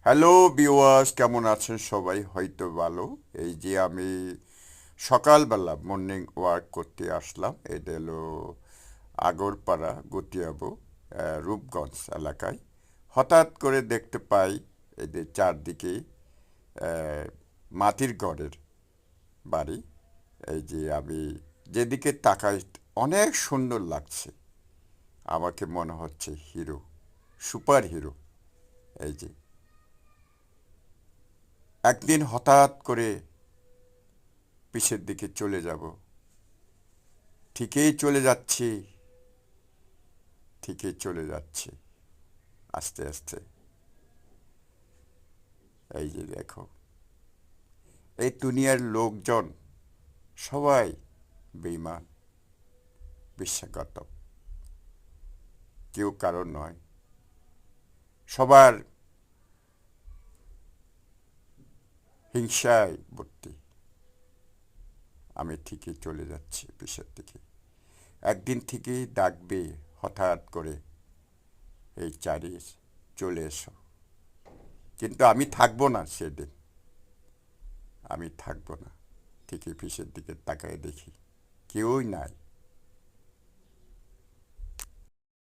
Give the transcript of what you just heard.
Hello viewers, কেমন আছেন সবাই? হয়তো ভালো। এই যে আমি সকালবেলা মর্নিং ওয়াক করতে আসলাম। এটা হলো আগরপাড়া গটিয়াবো রূপগঞ্জ এলাকায়। হঠাৎ করে দেখতে পাই এদের চারদিকে আহ, মাটির ঘরের বাড়ি। এই যে আমি যেদিকে তাকাই অনেক সুন্দর লাগছে। আমাকে মনে হচ্ছে হিরো, সুপার হিরো। এই যে একদিন হঠাৎ করে পিছের দিকে চলে যাব, ঠিকই চলে যাচ্ছি, ঠিকই চলে যাচ্ছি আস্তে আস্তে। এই যে দেখো, এই দুনিয়ার লোকজন সবাই বেঈমান, বিশ্বাসঘাতক, কেউ কারণ নয়। সবার হিংসায় ভর্তি। আমি ঠিকই চলে যাচ্ছি পিছের দিকে। একদিন ঠিকই ডাকবে হঠাৎ করে, এই চারি চলে এসো। কিন্তু আমি থাকবো না সেদিন, আমি থাকবো না। ঠিকই পিছের দিকে তাকায় দেখি কেউই নাই।